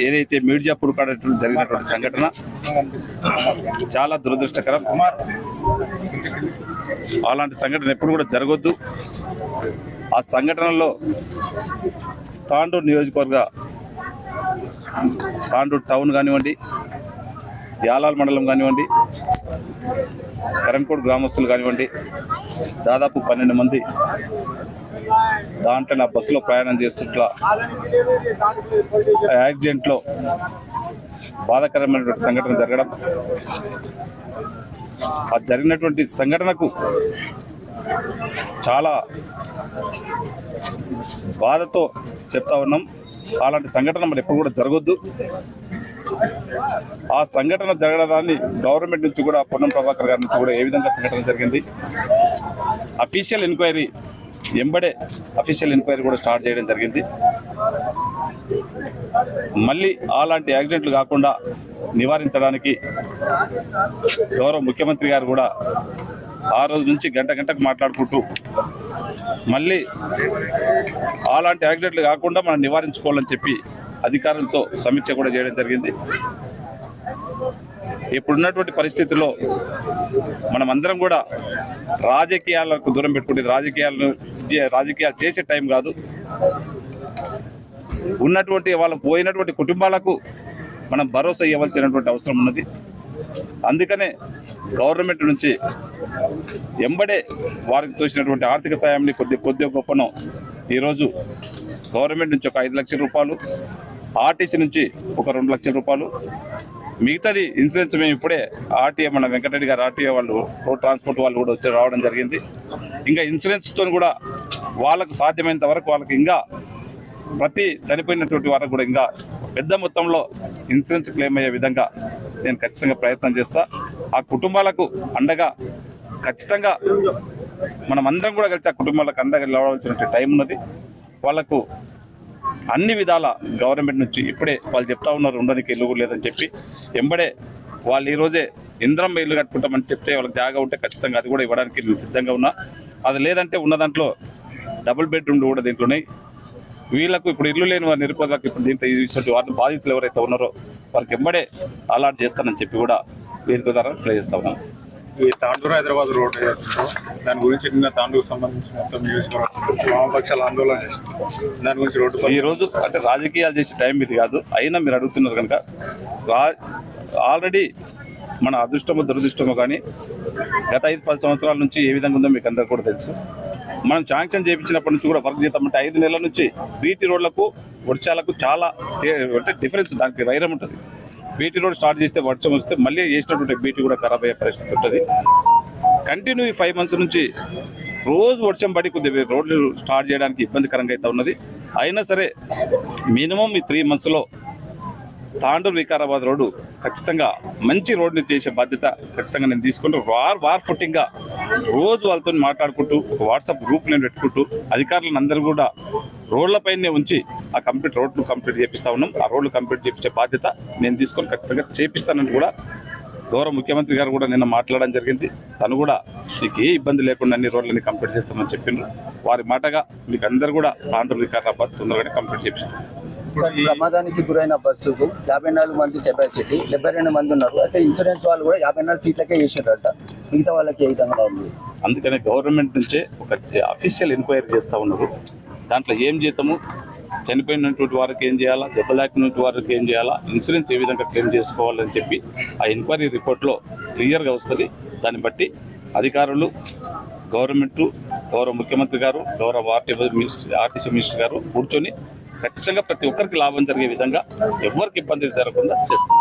ఏదైతే మీర్జాపూర్ కాడ జరిగినటువంటి సంఘటన చాలా దురదృష్టకరం. అలాంటి సంఘటన ఎప్పుడు కూడా జరగొద్దు. ఆ సంఘటనలో తాండూరు నియోజకవర్గ తాండూరు టౌన్ కానివ్వండి, యాలాల్ మండలం కానివ్వండి, కరణ్కోట్ గ్రామస్తులు కానివ్వండి, దాదాపు 12 మంది దాంట్లో నా బస్సులో ప్రయాణం చేస్తుట్లా యాక్సిడెంట్లో బాధాకరమైనటువంటి సంఘటన జరగడం, ఆ జరిగినటువంటి సంఘటనకు చాలా బాధతో చెప్తా ఉన్నాం. అలాంటి సంఘటన మరి ఎప్పుడు కూడా జరగొద్దు. ఆ సంఘటన జరగడాన్ని గవర్నమెంట్ నుంచి కూడా, పొన్నం ప్రభాకర్ గారి నుంచి కూడా ఏ విధంగా సంఘటన జరిగింది, అఫీషియల్ ఎంక్వైరీ ఎంబడే అఫీషియల్ ఎంక్వైరీ కూడా స్టార్ట్ చేయడం జరిగింది. మళ్ళీ అలాంటి యాక్సిడెంట్లు కాకుండా నివారించడానికి గౌరవ ముఖ్యమంత్రి గారు కూడా ఆ రోజు నుంచి గంటకు మాట్లాడుకుంటూ మళ్ళీ అలాంటి యాక్సిడెంట్లు కాకుండా మనం నివారించుకోవాలని చెప్పి అధికారులతో సమీక్ష కూడా చేయడం జరిగింది. ఇప్పుడున్నటువంటి పరిస్థితుల్లో మనమందరం కూడా రాజకీయాలకు దూరం పెట్టుకుంటే రాజకీయాలు చేసే టైం కాదు. ఉన్నటువంటి వాళ్ళు పోయినటువంటి కుటుంబాలకు మనం భరోసా ఇవ్వాల్సినటువంటి అవసరం ఉన్నది. అందుకనే గవర్నమెంట్ నుంచి ఎంబడే వారికి తోసినటువంటి ఆర్థిక సాయాన్ని కొద్ది గొప్పను ఈరోజు గవర్నమెంట్ నుంచి ఒక 5 లక్షల రూపాయలు, ఆర్టీసీ నుంచి ఒక 2 లక్షల రూపాయలు, మిగతాది ఇన్సూరెన్స్ మేము ఇప్పుడే ఆర్టీఏ మన వెంకటరెడ్డి గారు ఆర్టీఏ వాళ్ళు రోడ్ ట్రాన్స్పోర్ట్ వాళ్ళు కూడా వచ్చి రావడం జరిగింది. ఇంకా ఇన్సూరెన్స్తో కూడా వాళ్ళకు సాధ్యమైనంత వరకు వాళ్ళకి ఇంకా ప్రతి చనిపోయినటువంటి వారికి కూడా ఇంకా పెద్ద మొత్తంలో ఇన్సూరెన్స్ క్లెయిమ్ అయ్యే విధంగా నేను ఖచ్చితంగా ప్రయత్నం చేస్తా. ఆ కుటుంబాలకు అండగా ఖచ్చితంగా మనం అందరం కూడా కలిసి ఆ కుటుంబాలకు అండగా నిలవలసినటువంటి టైం ఉన్నది. వాళ్లకు అన్ని విధాల గవర్నమెంట్ నుంచి ఇప్పుడే వాళ్ళు చెప్తా ఉన్నారు ఉండడానికి ఇల్లు లేదని చెప్పి, ఎంబడే వాళ్ళు ఈరోజే ఇంద్రమ్మ ఇల్లు కట్టుకుంటామని చెప్తే వాళ్ళకి జాగా ఉంటే ఖచ్చితంగా అది కూడా ఇవ్వడానికి నేను సిద్ధంగా ఉన్నా. అది లేదంటే ఉన్న దాంట్లో డబుల్ బెడ్రూమ్లు కూడా దీంట్లోనే వీళ్ళకు ఇప్పుడు ఇల్లు లేని వారి నిరుపేదలకు ఇప్పుడు దీంట్లో వారి బాధితులు ఎవరైతే ఉన్నారో వారికి ఎంబడే అలాట్ చేస్తానని చెప్పి కూడా వేదిక ద్వారా ప్లే చేస్తా ఉన్నాను. ఈ తాండూరు హైదరాబాద్ రోడ్ దాని గురించి నిన్న తాండూరుకు సంబంధించి మొత్తం నియోజకవర్గం వామపక్షాల ఆందోళన చేసింది. దాని గురించి రోడ్డు ఈ రోజు అంటే రాజకీయాలు చేసే టైం ఇది కాదు. అయినా మీరు అడుగుతున్నారు కనుక ఆల్రెడీ మన అదృష్టమో దురదృష్టమో కానీ గత 5-10 సంవత్సరాల నుంచి ఏ విధంగా ఉందో మీకు అందరికీ కూడా తెలుసు. మనం శాంక్షన్ చేయించినప్పటి నుంచి కూడా వర్క్ చేద్దామంటే 5 నెలల నుంచి బీటీ రోడ్లకు వర్షాలకు చాలా అంటే డిఫరెన్స్, దానికి వైరం ఉంటుంది. బీటీ రోడ్ స్టార్ట్ చేస్తే వర్షం వస్తే మళ్ళీ చేసినటువంటి బీటీ కూడా ఖరాబ్ అయ్యే పరిస్థితి ఉంటుంది. కంటిన్యూ ఈ 5 మంత్స్ నుంచి రోజు వర్షం పడి కొద్దిగా రోడ్లు స్టార్ట్ చేయడానికి ఇబ్బందికరంగా అయితే ఉన్నది. అయినా సరే మినిమం ఈ 3 మంత్స్లో తాండూరు వికారాబాద్ రోడ్డు ఖచ్చితంగా మంచి రోడ్ని చేసే బాధ్యత ఖచ్చితంగా నేను తీసుకుంటూ వార్ ఫుట్టింగ్గా రోజు వాళ్ళతో మాట్లాడుకుంటూ ఒక వాట్సాప్ గ్రూప్ నేను పెట్టుకుంటూ అధికారులను అందరూ కూడా రోడ్లపైనే ఉంచి ఆ రోడ్లు కంప్లీట్ చేపిస్తా ఉన్నాం. ఆ రోడ్లు కంప్లీట్ చేపించే బాధ్యత నేను తీసుకొని ఖచ్చితంగా చేపిస్తానని కూడా గౌరవ ముఖ్యమంత్రి గారు కూడా నిన్న మాట్లాడడం జరిగింది. తను కూడా మీకు ఏ ఇబ్బంది లేకుండా అన్ని రోడ్లని కంప్లీట్ చేస్తామని చెప్పిండ్రు. వారి మాటగా మీకు అందరూ కూడా తాండూరు వికారాబాద్ తొందరగానే కంప్లీట్ చేపిస్తాం. ప్రమాదానికి గురైన బస్సుకు 54 మంది కెపాసిటీ, 72 మంది ఉన్నారు. అయితే ఇన్సూరెన్స్ వాళ్ళు కూడా 54 సీట్లకే వేసారట, మిగతా వాళ్ళకి ఏ విధంగా ఉంది. అందుకనే గవర్నమెంట్ నుంచే ఒక అఫీషియల్ ఎంక్వైరీ చేస్తూ ఉన్నారు. దాంట్లో ఏం చేద్దాము, చనిపోయినటువంటి వారికి ఏం చేయాలా, దెబ్బలాకినటువంటి వారికి ఏం చేయాలా, ఇన్సూరెన్స్ ఏ విధంగా క్లెయిమ్ చేసుకోవాలని చెప్పి ఆ ఎంక్వైరీ రిపోర్ట్లో క్లియర్గా వస్తుంది. దాన్ని బట్టి అధికారులు, గవర్నమెంటు, గౌరవ ముఖ్యమంత్రి గారు, గౌరవ ఆర్టీసీ మినిస్టర్ గారు కూర్చొని ఖచ్చితంగా ప్రతి ఒక్కరికి లాభం జరిగే విధంగా ఎవరికి ఇబ్బంది జరగకుండా చేస్తారు.